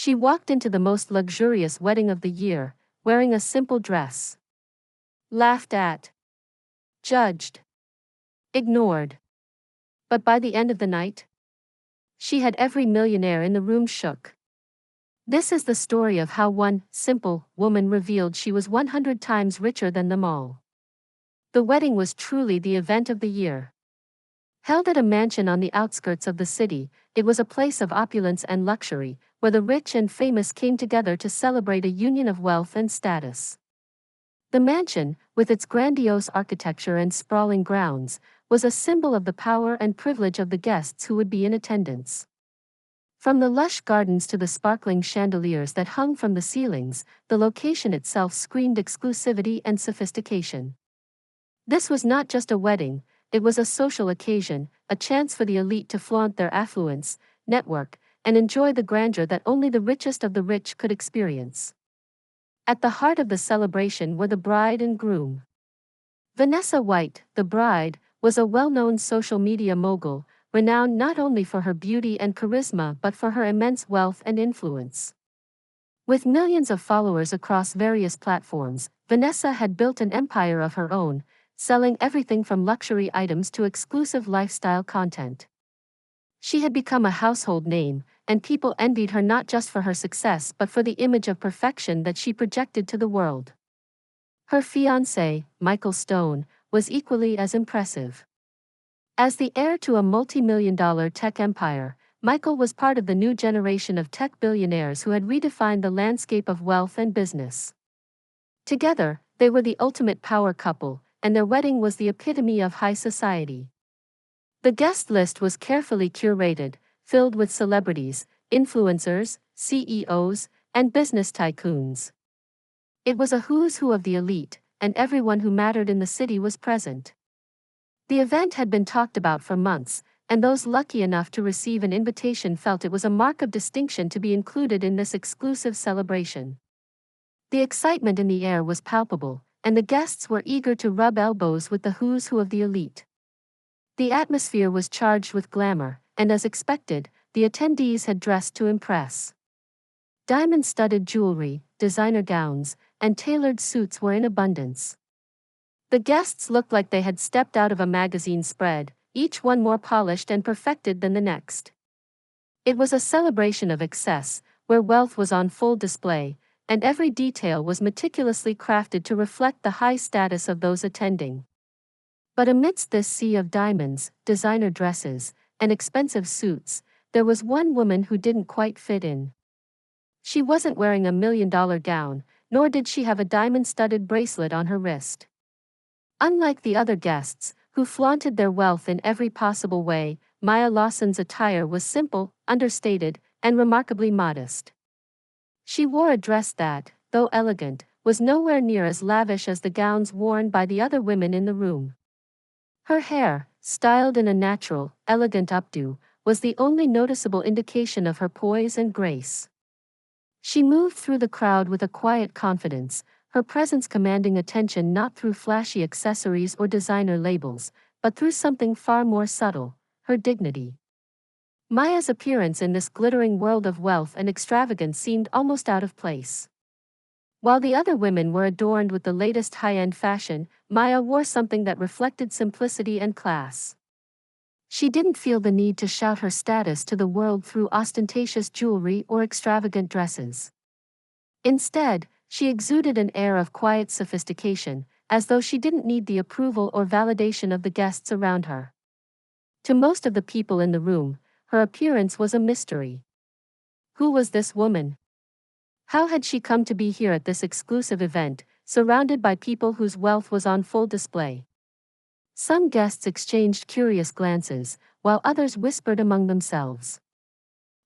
She walked into the most luxurious wedding of the year, wearing a simple dress. Laughed at. Judged. Ignored. But by the end of the night, she had every millionaire in the room shook. This is the story of how one simple woman revealed she was 100 times richer than them all. The wedding was truly the event of the year. Held at a mansion on the outskirts of the city, it was a place of opulence and luxury, where the rich and famous came together to celebrate a union of wealth and status. The mansion, with its grandiose architecture and sprawling grounds, was a symbol of the power and privilege of the guests who would be in attendance. From the lush gardens to the sparkling chandeliers that hung from the ceilings, the location itself screamed exclusivity and sophistication. This was not just a wedding, it was a social occasion, a chance for the elite to flaunt their affluence, network, and enjoy the grandeur that only the richest of the rich could experience. At the heart of the celebration were the bride and groom. Vanessa White, the bride, was a well-known social media mogul, renowned not only for her beauty and charisma but for her immense wealth and influence. With millions of followers across various platforms, Vanessa had built an empire of her own, selling everything from luxury items to exclusive lifestyle content. She had become a household name, and people envied her not just for her success but for the image of perfection that she projected to the world. Her fiancé, Michael Stone, was equally as impressive. As the heir to a multi-million-dollar tech empire, Michael was part of the new generation of tech billionaires who had redefined the landscape of wealth and business. Together, they were the ultimate power couple, and their wedding was the epitome of high society. The guest list was carefully curated, filled with celebrities, influencers, CEOs, and business tycoons. It was a who's who of the elite, and everyone who mattered in the city was present. The event had been talked about for months, and those lucky enough to receive an invitation felt it was a mark of distinction to be included in this exclusive celebration. The excitement in the air was palpable, and the guests were eager to rub elbows with the who's who of the elite. The atmosphere was charged with glamour, and as expected, the attendees had dressed to impress. Diamond-studded jewelry, designer gowns, and tailored suits were in abundance. The guests looked like they had stepped out of a magazine spread, each one more polished and perfected than the next. It was a celebration of excess, where wealth was on full display, and every detail was meticulously crafted to reflect the high status of those attending. But amidst this sea of diamonds, designer dresses, and expensive suits, there was one woman who didn't quite fit in. She wasn't wearing a $1 million gown, nor did she have a diamond-studded bracelet on her wrist. Unlike the other guests, who flaunted their wealth in every possible way, Maya Lawson's attire was simple, understated, and remarkably modest. She wore a dress that, though elegant, was nowhere near as lavish as the gowns worn by the other women in the room. Her hair, styled in a natural, elegant updo, was the only noticeable indication of her poise and grace. She moved through the crowd with a quiet confidence, her presence commanding attention not through flashy accessories or designer labels, but through something far more subtle, her dignity. Maya's appearance in this glittering world of wealth and extravagance seemed almost out of place. While the other women were adorned with the latest high-end fashion, Maya wore something that reflected simplicity and class. She didn't feel the need to shout her status to the world through ostentatious jewelry or extravagant dresses. Instead, she exuded an air of quiet sophistication, as though she didn't need the approval or validation of the guests around her. To most of the people in the room, her appearance was a mystery. Who was this woman? How had she come to be here at this exclusive event, surrounded by people whose wealth was on full display? Some guests exchanged curious glances, while others whispered among themselves.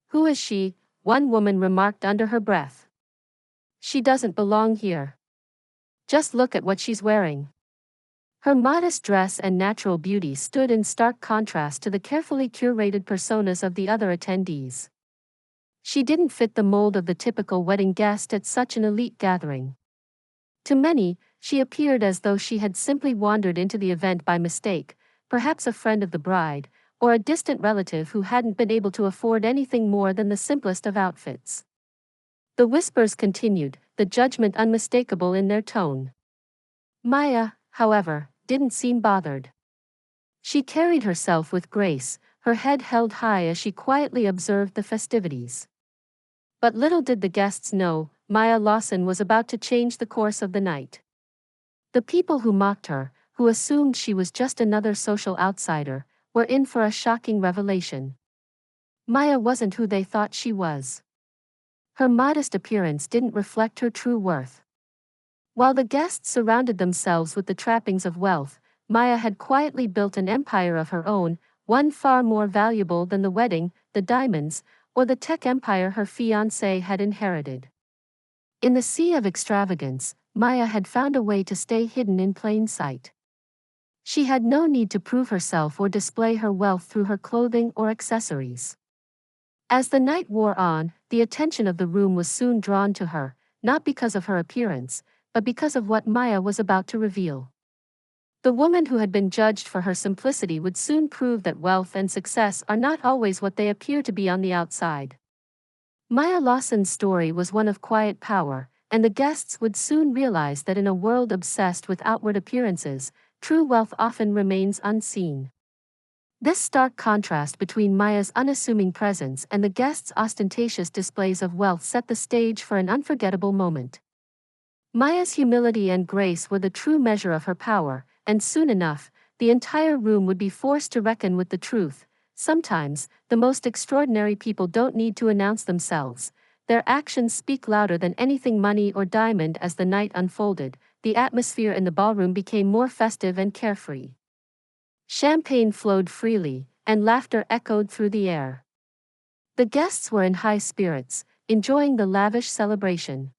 "Who is she?" one woman remarked under her breath. "She doesn't belong here. Just look at what she's wearing." Her modest dress and natural beauty stood in stark contrast to the carefully curated personas of the other attendees. She didn't fit the mold of the typical wedding guest at such an elite gathering. To many, she appeared as though she had simply wandered into the event by mistake, perhaps a friend of the bride, or a distant relative who hadn't been able to afford anything more than the simplest of outfits. The whispers continued, the judgment unmistakable in their tone. Maya, however, didn't seem bothered. She carried herself with grace, her head held high as she quietly observed the festivities. But little did the guests know, Maya Lawson was about to change the course of the night. The people who mocked her, who assumed she was just another social outsider, were in for a shocking revelation. Maya wasn't who they thought she was. Her modest appearance didn't reflect her true worth. While the guests surrounded themselves with the trappings of wealth, Maya had quietly built an empire of her own, one far more valuable than the wedding, the diamonds, or the tech empire her fiancé had inherited. In the sea of extravagance, Maya had found a way to stay hidden in plain sight. She had no need to prove herself or display her wealth through her clothing or accessories. As the night wore on, the attention of the room was soon drawn to her, not because of her appearance, but because of what Maya was about to reveal. The woman who had been judged for her simplicity would soon prove that wealth and success are not always what they appear to be on the outside. Maya Lawson's story was one of quiet power, and the guests would soon realize that in a world obsessed with outward appearances, true wealth often remains unseen. This stark contrast between Maya's unassuming presence and the guests' ostentatious displays of wealth set the stage for an unforgettable moment. Maya's humility and grace were the true measure of her power, and soon enough, the entire room would be forced to reckon with the truth. Sometimes, the most extraordinary people don't need to announce themselves. Their actions speak louder than anything money or diamond. As the night unfolded, the atmosphere in the ballroom became more festive and carefree. Champagne flowed freely, and laughter echoed through the air. The guests were in high spirits, enjoying the lavish celebration.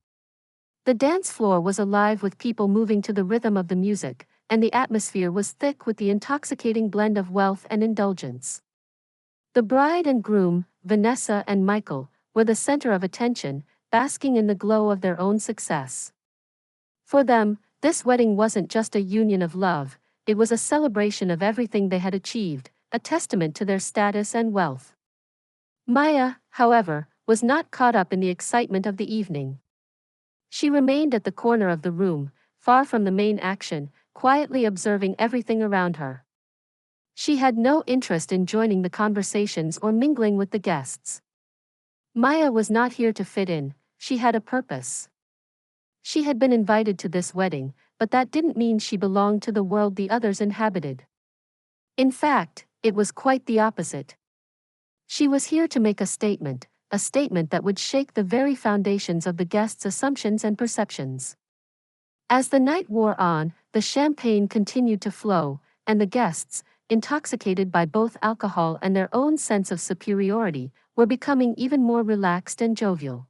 The dance floor was alive with people moving to the rhythm of the music, and the atmosphere was thick with the intoxicating blend of wealth and indulgence. The bride and groom, Vanessa and Michael, were the center of attention, basking in the glow of their own success. For them, this wedding wasn't just a union of love, it was a celebration of everything they had achieved, a testament to their status and wealth. Maya, however, was not caught up in the excitement of the evening. She remained at the corner of the room, far from the main action, quietly observing everything around her. She had no interest in joining the conversations or mingling with the guests. Maya was not here to fit in, she had a purpose. She had been invited to this wedding, but that didn't mean she belonged to the world the others inhabited. In fact, it was quite the opposite. She was here to make a statement that would shake the very foundations of the guests' assumptions and perceptions. As the night wore on, the champagne continued to flow, and the guests, intoxicated by both alcohol and their own sense of superiority, were becoming even more relaxed and jovial.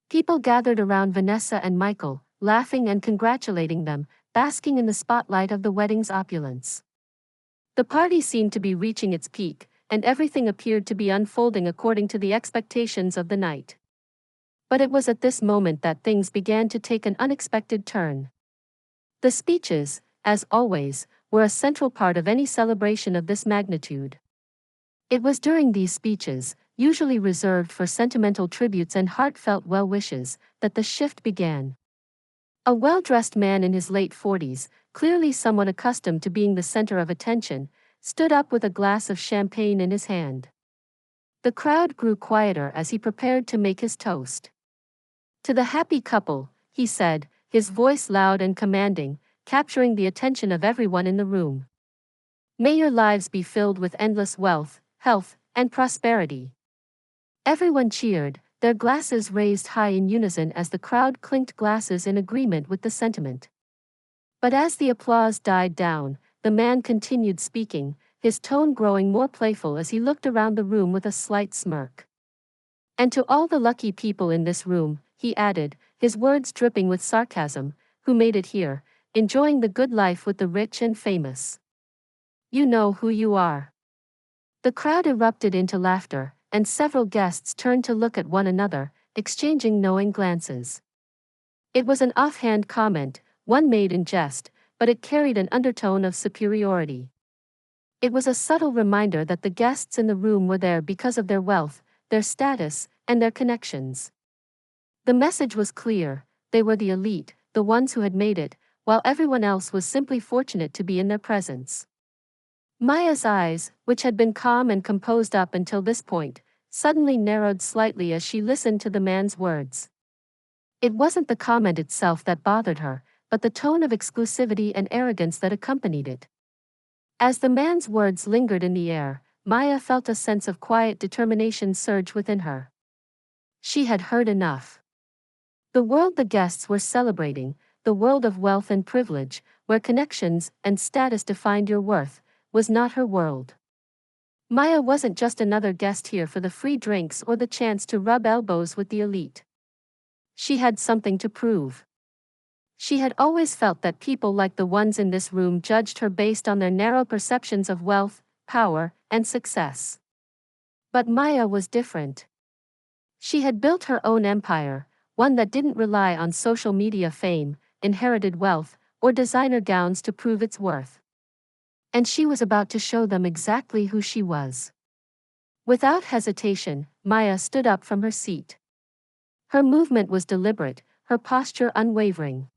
People gathered around Vanessa and Michael, laughing and congratulating them, basking in the spotlight of the wedding's opulence. The party seemed to be reaching its peak, and everything appeared to be unfolding according to the expectations of the night. But it was at this moment that things began to take an unexpected turn. The speeches, as always, were a central part of any celebration of this magnitude. It was during these speeches, usually reserved for sentimental tributes and heartfelt well wishes, that the shift began. A well-dressed man in his late 40s, clearly someone accustomed to being the center of attention, stood up with a glass of champagne in his hand. The crowd grew quieter as he prepared to make his toast. "To the happy couple," he said, his voice loud and commanding, capturing the attention of everyone in the room. "May your lives be filled with endless wealth, health, and prosperity." Everyone cheered, their glasses raised high in unison as the crowd clinked glasses in agreement with the sentiment. But as the applause died down, the man continued speaking, his tone growing more playful as he looked around the room with a slight smirk. "And to all the lucky people in this room," he added, his words dripping with sarcasm, "who made it here, enjoying the good life with the rich and famous. You know who you are." The crowd erupted into laughter, and several guests turned to look at one another, exchanging knowing glances. It was an offhand comment, one made in jest, but it carried an undertone of superiority. It was a subtle reminder that the guests in the room were there because of their wealth, their status, and their connections. The message was clear: they were the elite, the ones who had made it, while everyone else was simply fortunate to be in their presence. Maya's eyes, which had been calm and composed up until this point, suddenly narrowed slightly as she listened to the man's words. It wasn't the comment itself that bothered her, but the tone of exclusivity and arrogance that accompanied it. As the man's words lingered in the air, Maya felt a sense of quiet determination surge within her. She had heard enough. The world the guests were celebrating, the world of wealth and privilege, where connections and status defined your worth, was not her world. Maya wasn't just another guest here for the free drinks or the chance to rub elbows with the elite. She had something to prove. She had always felt that people like the ones in this room judged her based on their narrow perceptions of wealth, power, and success. But Maya was different. She had built her own empire, one that didn't rely on social media fame, inherited wealth, or designer gowns to prove its worth. And she was about to show them exactly who she was. Without hesitation, Maya stood up from her seat. Her movement was deliberate, her posture unwavering.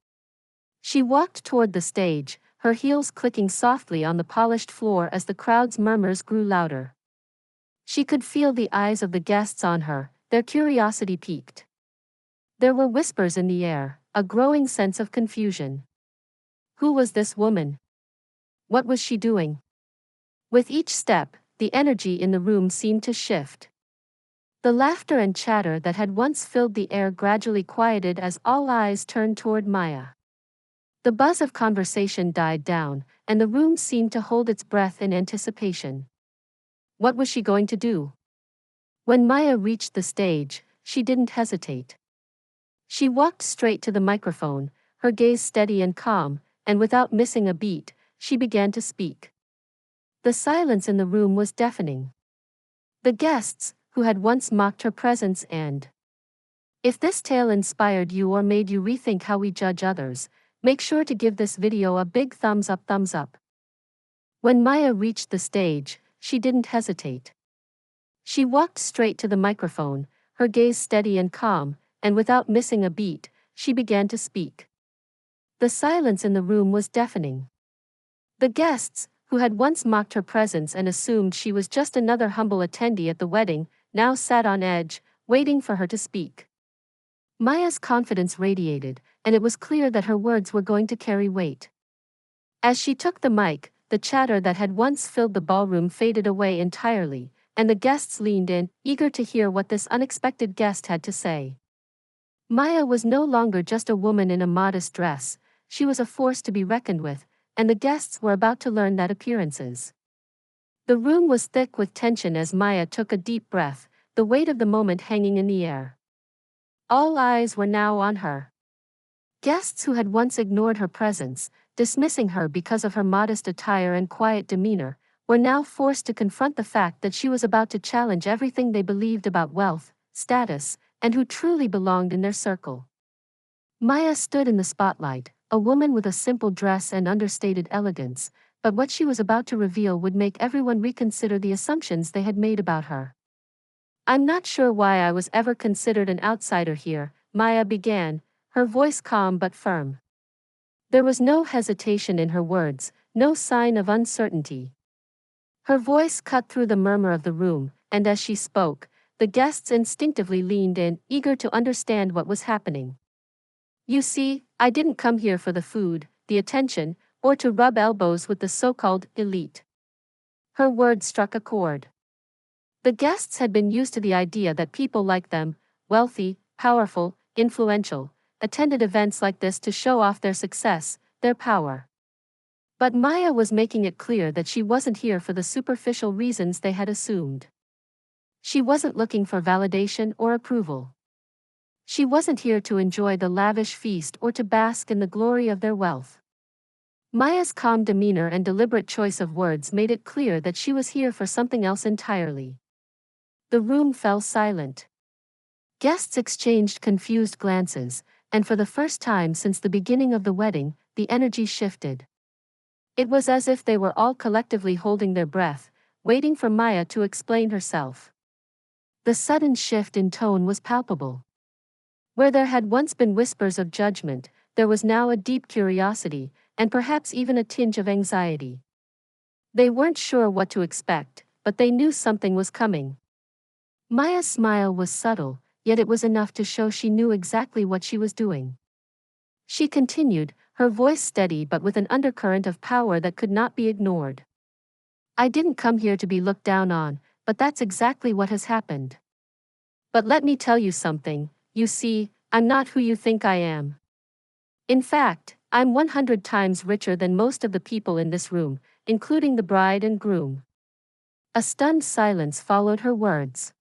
She walked toward the stage, her heels clicking softly on the polished floor as the crowd's murmurs grew louder. She could feel the eyes of the guests on her, their curiosity piqued. There were whispers in the air, a growing sense of confusion. Who was this woman? What was she doing? With each step, the energy in the room seemed to shift. The laughter and chatter that had once filled the air gradually quieted as all eyes turned toward Maya. The buzz of conversation died down, and the room seemed to hold its breath in anticipation. What was she going to do? When Maya reached the stage, she didn't hesitate. She walked straight to the microphone, her gaze steady and calm, and without missing a beat, she began to speak. The silence in the room was deafening. The guests, who had once mocked her presence and if this tale inspired you or made you rethink how we judge others, make sure to give this video a big thumbs up, thumbs up. When Maya reached the stage, she didn't hesitate. She walked straight to the microphone, her gaze steady and calm, and without missing a beat, she began to speak. The silence in the room was deafening. The guests, who had once mocked her presence and assumed she was just another humble attendee at the wedding, now sat on edge, waiting for her to speak. Maya's confidence radiated, and it was clear that her words were going to carry weight. As she took the mic, the chatter that had once filled the ballroom faded away entirely, and the guests leaned in, eager to hear what this unexpected guest had to say. Maya was no longer just a woman in a modest dress, she was a force to be reckoned with, and the guests were about to learn that appearances. The room was thick with tension as Maya took a deep breath, the weight of the moment hanging in the air. All eyes were now on her. Guests who had once ignored her presence, dismissing her because of her modest attire and quiet demeanor, were now forced to confront the fact that she was about to challenge everything they believed about wealth, status, and who truly belonged in their circle. Maya stood in the spotlight, a woman with a simple dress and understated elegance, but what she was about to reveal would make everyone reconsider the assumptions they had made about her. I'm not sure why I was ever considered an outsider here, Maya began, her voice calm but firm. There was no hesitation in her words, no sign of uncertainty. Her voice cut through the murmur of the room, and as she spoke, the guests instinctively leaned in, eager to understand what was happening. You see, I didn't come here for the food, the attention, or to rub elbows with the so-called elite. Her words struck a chord. The guests had been used to the idea that people like them, wealthy, powerful, influential, attended events like this to show off their success, their power. But Maya was making it clear that she wasn't here for the superficial reasons they had assumed. She wasn't looking for validation or approval. She wasn't here to enjoy the lavish feast or to bask in the glory of their wealth. Maya's calm demeanor and deliberate choice of words made it clear that she was here for something else entirely. The room fell silent. Guests exchanged confused glances, and for the first time since the beginning of the wedding, the energy shifted. It was as if they were all collectively holding their breath, waiting for Maya to explain herself. The sudden shift in tone was palpable. Where there had once been whispers of judgment, there was now a deep curiosity, and perhaps even a tinge of anxiety. They weren't sure what to expect, but they knew something was coming. Maya's smile was subtle, yet it was enough to show she knew exactly what she was doing. She continued, her voice steady but with an undercurrent of power that could not be ignored. I didn't come here to be looked down on, but that's exactly what has happened. But let me tell you something, you see, I'm not who you think I am. In fact, I'm 100 times richer than most of the people in this room, including the bride and groom. A stunned silence followed her words.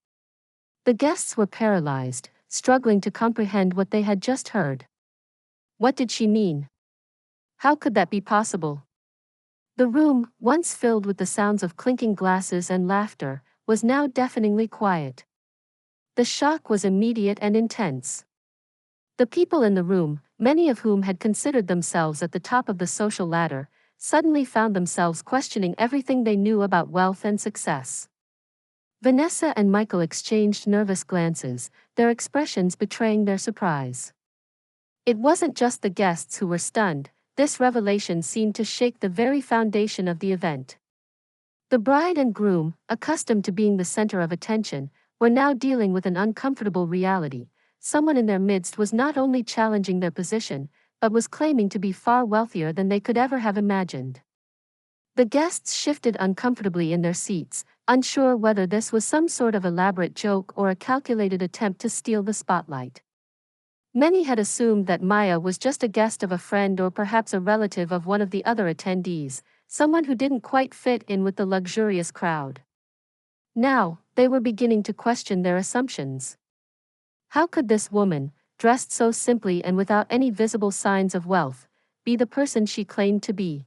The guests were paralyzed, struggling to comprehend what they had just heard. What did she mean? How could that be possible? The room, once filled with the sounds of clinking glasses and laughter, was now deafeningly quiet. The shock was immediate and intense. The people in the room, many of whom had considered themselves at the top of the social ladder, suddenly found themselves questioning everything they knew about wealth and success. Vanessa and Michael exchanged nervous glances, their expressions betraying their surprise. It wasn't just the guests who were stunned, this revelation seemed to shake the very foundation of the event. The bride and groom, accustomed to being the center of attention, were now dealing with an uncomfortable reality. Someone in their midst was not only challenging their position, but was claiming to be far wealthier than they could ever have imagined. The guests shifted uncomfortably in their seats, unsure whether this was some sort of elaborate joke or a calculated attempt to steal the spotlight. Many had assumed that Maya was just a guest of a friend or perhaps a relative of one of the other attendees, someone who didn't quite fit in with the luxurious crowd. Now, they were beginning to question their assumptions. How could this woman, dressed so simply and without any visible signs of wealth, be the person she claimed to be?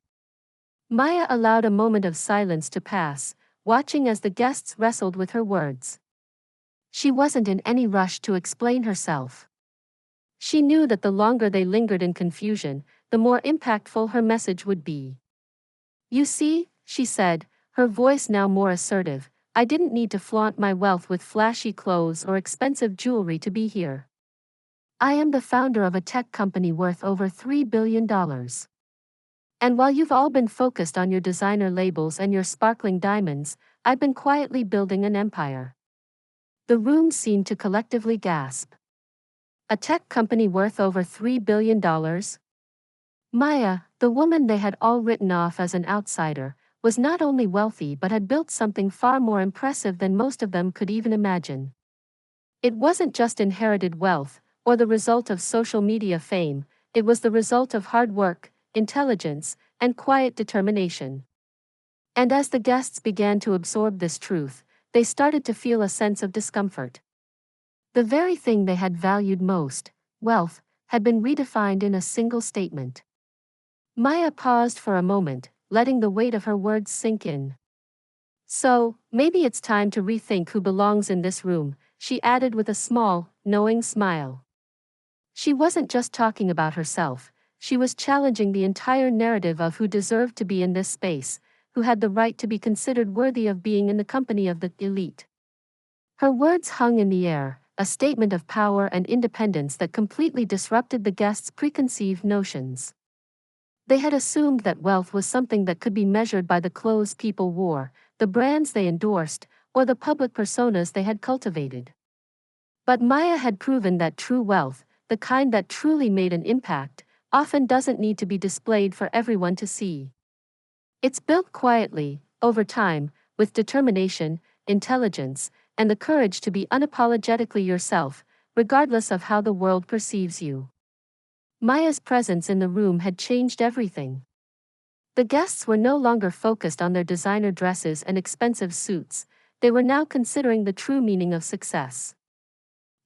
Maya allowed a moment of silence to pass, watching as the guests wrestled with her words. She wasn't in any rush to explain herself. She knew that the longer they lingered in confusion, the more impactful her message would be. You see, she said, her voice now more assertive, I didn't need to flaunt my wealth with flashy clothes or expensive jewelry to be here. I am the founder of a tech company worth over $3 billion. And while you've all been focused on your designer labels and your sparkling diamonds, I've been quietly building an empire. The room seemed to collectively gasp. A tech company worth over $3 billion? Maya, the woman they had all written off as an outsider, was not only wealthy but had built something far more impressive than most of them could even imagine. It wasn't just inherited wealth, or the result of social media fame, it was the result of hard work, intelligence, and quiet determination. And as the guests began to absorb this truth, they started to feel a sense of discomfort. The very thing they had valued most, wealth, had been redefined in a single statement. Maya paused for a moment, letting the weight of her words sink in. So, maybe it's time to rethink who belongs in this room, she added with a small, knowing smile. She wasn't just talking about herself, she was challenging the entire narrative of who deserved to be in this space, who had the right to be considered worthy of being in the company of the elite. Her words hung in the air, a statement of power and independence that completely disrupted the guests' preconceived notions. They had assumed that wealth was something that could be measured by the clothes people wore, the brands they endorsed, or the public personas they had cultivated. But Maya had proven that true wealth, the kind that truly made an impact, often doesn't need to be displayed for everyone to see. It's built quietly, over time, with determination, intelligence, and the courage to be unapologetically yourself, regardless of how the world perceives you. Maya's presence in the room had changed everything. The guests were no longer focused on their designer dresses and expensive suits, they were now considering the true meaning of success.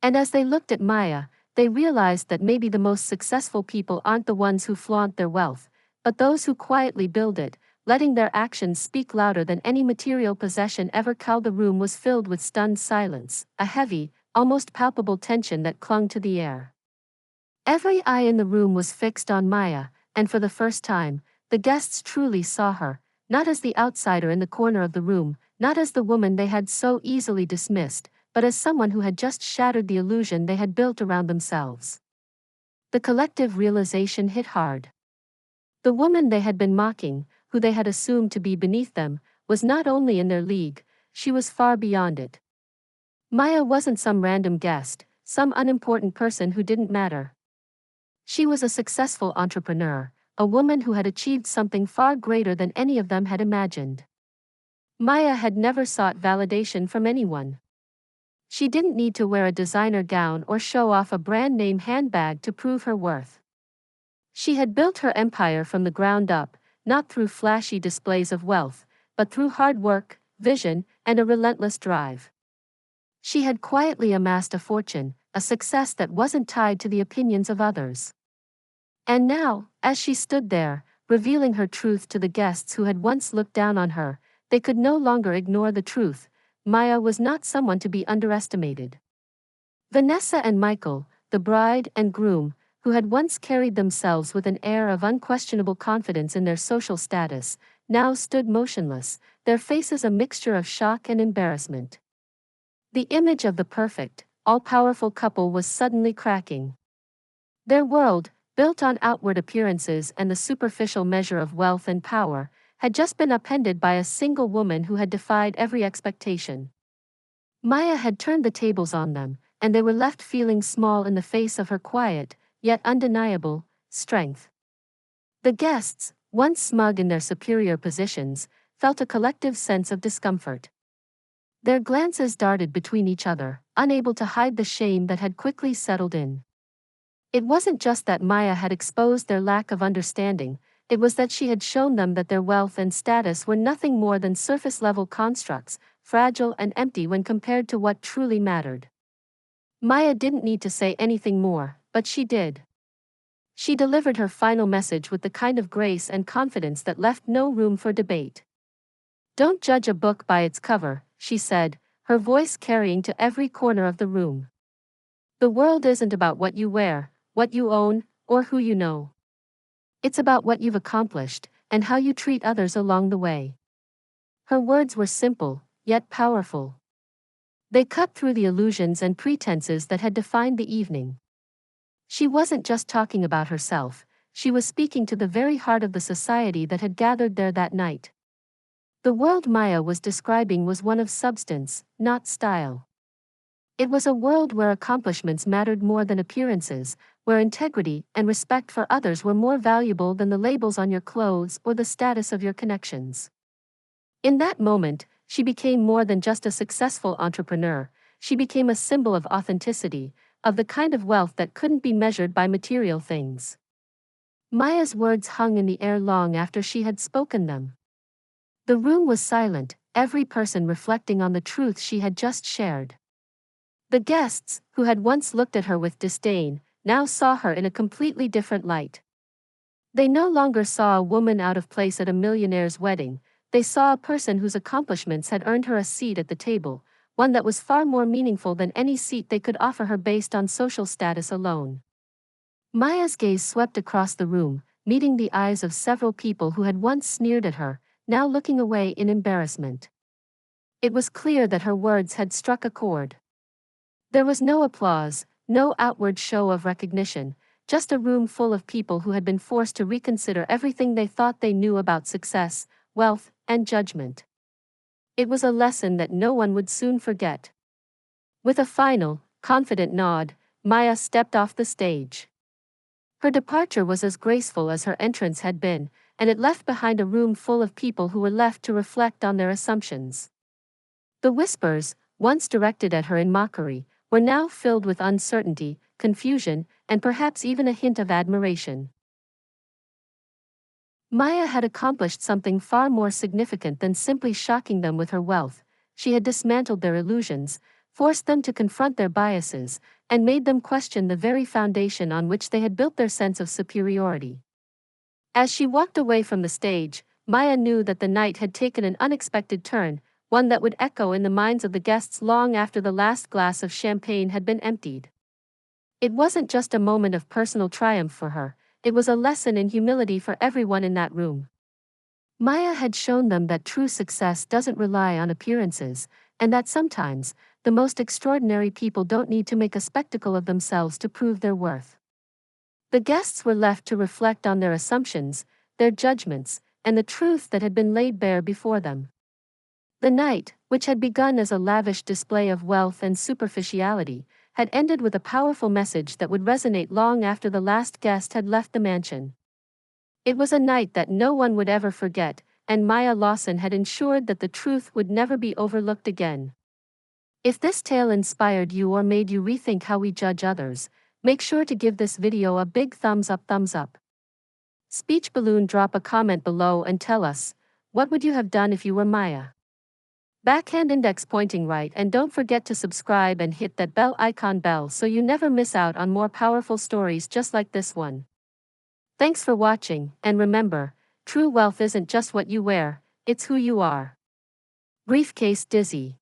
And as they looked at Maya, they realized that maybe the most successful people aren't the ones who flaunt their wealth, but those who quietly build it, letting their actions speak louder than any material possession ever could. The room was filled with stunned silence, a heavy, almost palpable tension that clung to the air. Every eye in the room was fixed on Maya, and for the first time, the guests truly saw her, not as the outsider in the corner of the room, not as the woman they had so easily dismissed, but as someone who had just shattered the illusion they had built around themselves. The collective realization hit hard. The woman they had been mocking, who they had assumed to be beneath them, was not only in their league, she was far beyond it. Maya wasn't some random guest, some unimportant person who didn't matter. She was a successful entrepreneur, a woman who had achieved something far greater than any of them had imagined. Maya had never sought validation from anyone. She didn't need to wear a designer gown or show off a brand-name handbag to prove her worth. She had built her empire from the ground up, not through flashy displays of wealth, but through hard work, vision, and a relentless drive. She had quietly amassed a fortune, a success that wasn't tied to the opinions of others. And now, as she stood there, revealing her truth to the guests who had once looked down on her, they could no longer ignore the truth. Maya was not someone to be underestimated. Vanessa and Michael, the bride and groom, who had once carried themselves with an air of unquestionable confidence in their social status, now stood motionless, their faces a mixture of shock and embarrassment. The image of the perfect, all-powerful couple was suddenly cracking. Their world, built on outward appearances and the superficial measure of wealth and power, had just been upended by a single woman who had defied every expectation. Maya had turned the tables on them, and they were left feeling small in the face of her quiet, yet undeniable, strength. The guests, once smug in their superior positions, felt a collective sense of discomfort. Their glances darted between each other, unable to hide the shame that had quickly settled in. It wasn't just that Maya had exposed their lack of understanding, it was that she had shown them that their wealth and status were nothing more than surface-level constructs, fragile and empty when compared to what truly mattered. Maya didn't need to say anything more, but she did. She delivered her final message with the kind of grace and confidence that left no room for debate. "Don't judge a book by its cover," she said, her voice carrying to every corner of the room. "The world isn't about what you wear, what you own, or who you know. It's about what you've accomplished, and how you treat others along the way." Her words were simple, yet powerful. They cut through the illusions and pretenses that had defined the evening. She wasn't just talking about herself, she was speaking to the very heart of the society that had gathered there that night. The world Maya was describing was one of substance, not style. It was a world where accomplishments mattered more than appearances, where integrity and respect for others were more valuable than the labels on your clothes or the status of your connections. In that moment, she became more than just a successful entrepreneur, she became a symbol of authenticity, of the kind of wealth that couldn't be measured by material things. Maya's words hung in the air long after she had spoken them. The room was silent, every person reflecting on the truth she had just shared. The guests, who had once looked at her with disdain, now saw her in a completely different light. They no longer saw a woman out of place at a millionaire's wedding, they saw a person whose accomplishments had earned her a seat at the table, one that was far more meaningful than any seat they could offer her based on social status alone. Maya's gaze swept across the room, meeting the eyes of several people who had once sneered at her, now looking away in embarrassment. It was clear that her words had struck a chord. There was no applause, no outward show of recognition, just a room full of people who had been forced to reconsider everything they thought they knew about success, wealth, and judgment. It was a lesson that no one would soon forget. With a final, confident nod, Maya stepped off the stage. Her departure was as graceful as her entrance had been, and it left behind a room full of people who were left to reflect on their assumptions. The whispers, once directed at her in mockery, were now filled with uncertainty, confusion, and perhaps even a hint of admiration. Maya had accomplished something far more significant than simply shocking them with her wealth. She had dismantled their illusions, forced them to confront their biases, and made them question the very foundation on which they had built their sense of superiority. As she walked away from the stage, Maya knew that the night had taken an unexpected turn, one that would echo in the minds of the guests long after the last glass of champagne had been emptied. It wasn't just a moment of personal triumph for her, it was a lesson in humility for everyone in that room. Maya had shown them that true success doesn't rely on appearances, and that sometimes, the most extraordinary people don't need to make a spectacle of themselves to prove their worth. The guests were left to reflect on their assumptions, their judgments, and the truth that had been laid bare before them. The night, which had begun as a lavish display of wealth and superficiality, had ended with a powerful message that would resonate long after the last guest had left the mansion. It was a night that no one would ever forget, and Maya Lawson had ensured that the truth would never be overlooked again. If this tale inspired you or made you rethink how we judge others, make sure to give this video a big thumbs up. Speech balloon, drop a comment below and tell us, what would you have done if you were Maya? Backhand index pointing right, and don't forget to subscribe and hit that bell icon so you never miss out on more powerful stories just like this one. Thanks for watching, and remember, true wealth isn't just what you wear, it's who you are. Briefcase Dizzy.